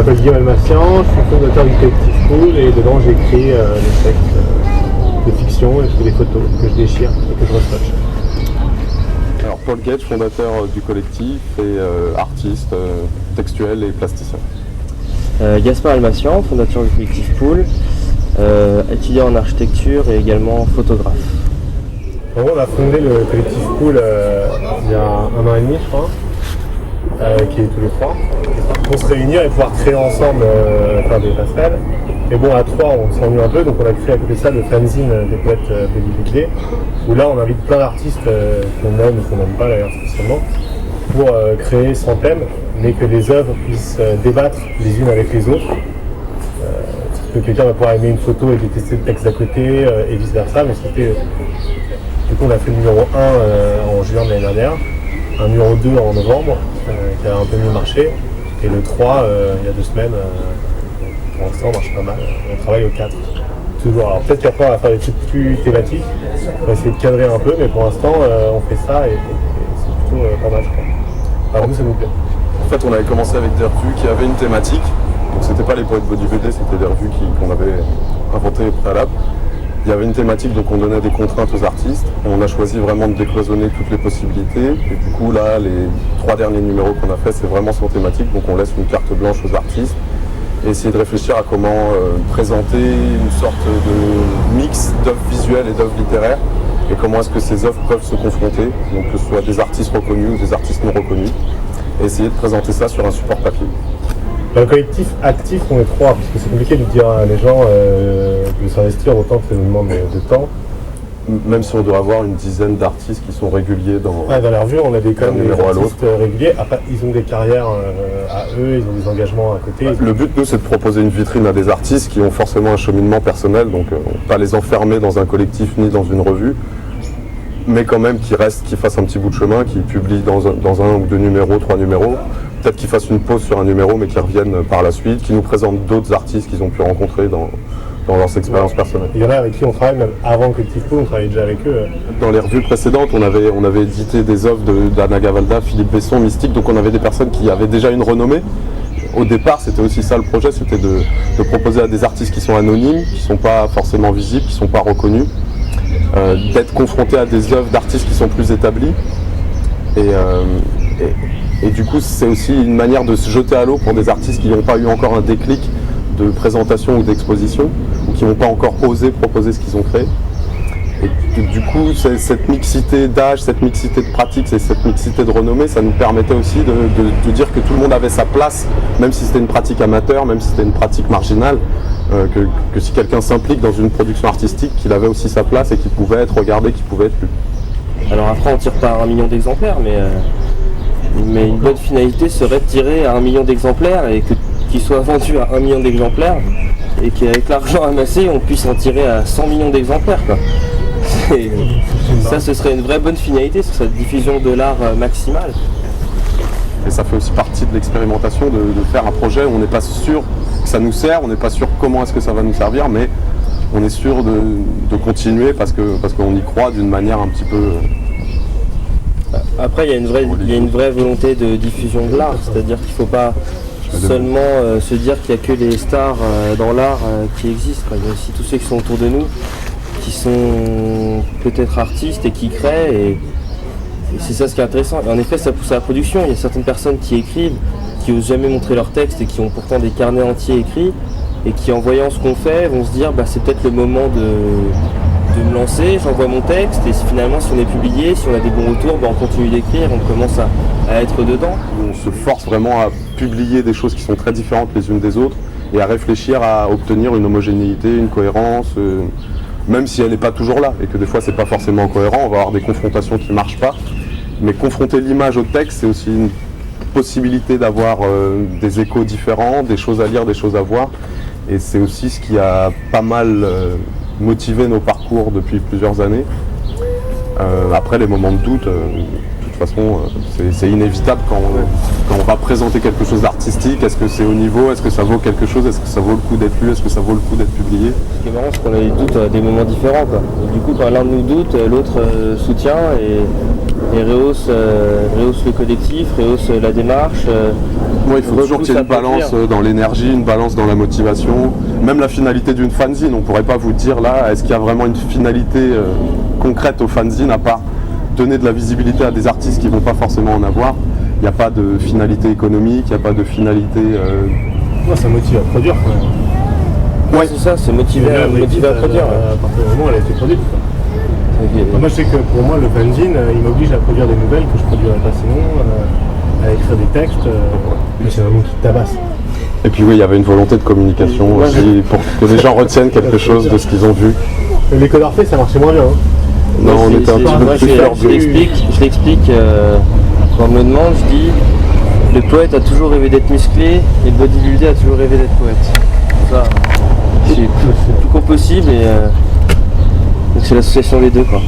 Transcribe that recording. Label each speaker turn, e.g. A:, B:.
A: m'appelle Guillaume Almassian, je suis fondateur du collectif Pool et dedans j'écris des textes de fiction et je fais des photos que je déchire et que je retouche.
B: Alors Paul Gage, fondateur du collectif et artiste textuel et plasticien.
C: Gaspard Almassian, fondateur du collectif Pool, étudiant en architecture et également photographe.
A: On a fondé le collectif Pool il y a 1 an et demi je crois, qui est tous les 3, pour se réunir et pouvoir créer ensemble, faire des passerelles. Et bon, à 3 on s'ennuie un peu, donc on a créé à côté de ça le fanzine des poètes Bélier, où là on invite plein d'artistes qu'on aime ou qu'on n'aime pas d'ailleurs spécialement, pour créer sans thème, mais que les œuvres puissent débattre les unes avec les autres. Que quelqu'un va pouvoir aimer une photo et détester le texte d'à côté et vice versa, mais c'était... Du coup on a fait le numéro 1 en juin de l'année dernière, un numéro 2 en novembre, qui a un peu mieux marché, et le 3 il y a 2 semaines, pour l'instant on marche pas mal, on travaille au 4. Toujours. Alors peut-être qu'après on va faire des trucs plus thématiques, on va essayer de cadrer un peu, mais pour l'instant on fait ça et c'est plutôt pas mal je crois. Alors nous ça nous plaît.
B: En fait on avait commencé avec des revues qui avaient une thématique, donc c'était pas les poètes bodybuildés, c'était des revues qu'on avait inventées au préalable. Il y avait une thématique, donc on donnait des contraintes aux artistes, et on a choisi vraiment de décloisonner toutes les possibilités, et du coup là, les 3 derniers numéros qu'on a fait, c'est vraiment sans thématique, donc on laisse une carte blanche aux artistes, et essayer de réfléchir à comment présenter une sorte de mix d'œuvres visuelles et d'œuvres littéraires, et comment est-ce que ces œuvres peuvent se confronter, donc que ce soit des artistes reconnus ou des artistes non reconnus, et essayer de présenter ça sur un support papier.
A: Dans le collectif actif, on est 3, parce que c'est compliqué de dire à les gens de s'investir autant que ça nous demande de temps.
B: Même si on doit avoir une dizaine d'artistes qui sont réguliers dans
A: la revue, on a des
B: numéro à
A: artistes réguliers. Après, ils ont des carrières à eux, ils ont des engagements à côté.
B: Le but, nous, c'est de proposer une vitrine à des artistes qui ont forcément un cheminement personnel, donc pas les enfermer dans un collectif ni dans une revue, mais quand même qui fassent un petit bout de chemin, qui publient dans 1 ou 2 numéros, 3 numéros. Peut-être qu'ils fassent une pause sur un numéro, mais qu'ils reviennent par la suite, qui nous présentent d'autres artistes qu'ils ont pu rencontrer dans leurs expériences personnelles.
A: Il y en a avec qui on travaille, même avant le collectif Pool, on travaillait déjà avec eux.
B: Dans les revues précédentes, on avait édité des œuvres d'Anna Gavalda, Philippe Besson, Mystique, donc on avait des personnes qui avaient déjà une renommée. Au départ, c'était aussi ça le projet, c'était de proposer à des artistes qui sont anonymes, qui ne sont pas forcément visibles, qui ne sont pas reconnus, d'être confrontés à des œuvres d'artistes qui sont plus établis. Et du coup, c'est aussi une manière de se jeter à l'eau pour des artistes qui n'ont pas eu encore un déclic de présentation ou d'exposition, ou qui n'ont pas encore osé proposer ce qu'ils ont créé. Et du coup, cette mixité d'âge, cette mixité de pratiques et cette mixité de renommée, ça nous permettait aussi de dire que tout le monde avait sa place, même si c'était une pratique amateur, même si c'était une pratique marginale, que si quelqu'un s'implique dans une production artistique, qu'il avait aussi sa place et qu'il pouvait être regardé, qu'il pouvait être lu.
C: Alors après, on tire pas à 1 million d'exemplaires, mais une bonne finalité serait de tirer à 1 million d'exemplaires et qu'il soit vendu à 1 million d'exemplaires et qu'avec l'argent amassé, on puisse en tirer à 100 millions d'exemplaires, quoi. Ça, ce serait une vraie bonne finalité, ce serait une diffusion de l'art maximale.
B: Et ça fait aussi partie de l'expérimentation de faire un projet où on n'est pas sûr que ça nous sert, on n'est pas sûr comment est-ce que ça va nous servir, mais on est sûr de continuer parce qu'on y croit d'une manière un petit peu...
C: Après, il y a une vraie volonté de diffusion de l'art, c'est-à-dire qu'il ne faut pas seulement se dire qu'il n'y a que les stars dans l'art qui existent, quoi. Il y a aussi tous ceux qui sont autour de nous, qui sont peut-être artistes et qui créent, et c'est ça ce qui est intéressant. Et en effet, ça pousse à la production. Il y a certaines personnes qui écrivent, qui n'osent jamais montrer leurs textes et qui ont pourtant des carnets entiers écrits, et qui, en voyant ce qu'on fait, vont se dire c'est peut-être le moment de me lancer, j'envoie mon texte, et finalement, si on est publié, si on a des bons retours, on continue d'écrire, on commence à être dedans.
B: On se force vraiment à publier des choses qui sont très différentes les unes des autres, et à réfléchir à obtenir une homogénéité, une cohérence, même si elle n'est pas toujours là, et que des fois c'est pas forcément cohérent, on va avoir des confrontations qui ne marchent pas, mais confronter l'image au texte, c'est aussi une possibilité d'avoir des échos différents, des choses à lire, des choses à voir, et c'est aussi ce qui a pas mal motivé nos parcours depuis plusieurs années. Après, les moments de doute, de toute façon, c'est inévitable quand on va présenter quelque chose d'artistique. Est-ce que c'est au niveau? Est-ce que ça vaut quelque chose? Est-ce que ça vaut le coup d'être lu? Est-ce que ça vaut le coup d'être publié?
C: Ce qui est marrant, c'est qu'on a des doutes à des moments différents, quoi. Et du coup, quand l'un de nous doute, l'autre soutient et rehausse le collectif, rehausse la démarche,
B: Ouais, il faut toujours qu'il y ait une balance dans l'énergie, une balance dans la motivation. Même la finalité d'une fanzine, on ne pourrait pas vous dire là, est-ce qu'il y a vraiment une finalité concrète au fanzine à part donner de la visibilité à des artistes qui ne vont pas forcément en avoir. Il n'y a pas de finalité économique, il n'y a pas de finalité...
A: Non, ça motive à produire. Quoi.
C: Ouais, c'est ça, c'est motivé à produire.
A: À partir du moment où elle a été produite. Quoi.
C: Okay.
A: Moi, je sais que pour moi, le fanzine, il m'oblige à produire des nouvelles que je ne produirais pas sinon, à écrire des textes. Mais c'est vraiment qui tabasse.
B: Et puis oui, il y avait une volonté de communication aussi, pour que les gens retiennent quelque chose de ce qu'ils ont vu.
A: Les Codeurs Faits, ça marchait moins bien. Hein.
B: Non, on était un petit peu plus fleur bleue.
C: Je l'explique quand on me demande, je dis le poète a toujours rêvé d'être musclé et le bodybuilder a toujours rêvé d'être poète. Ça, c'est plus possible et donc c'est l'association des deux quoi.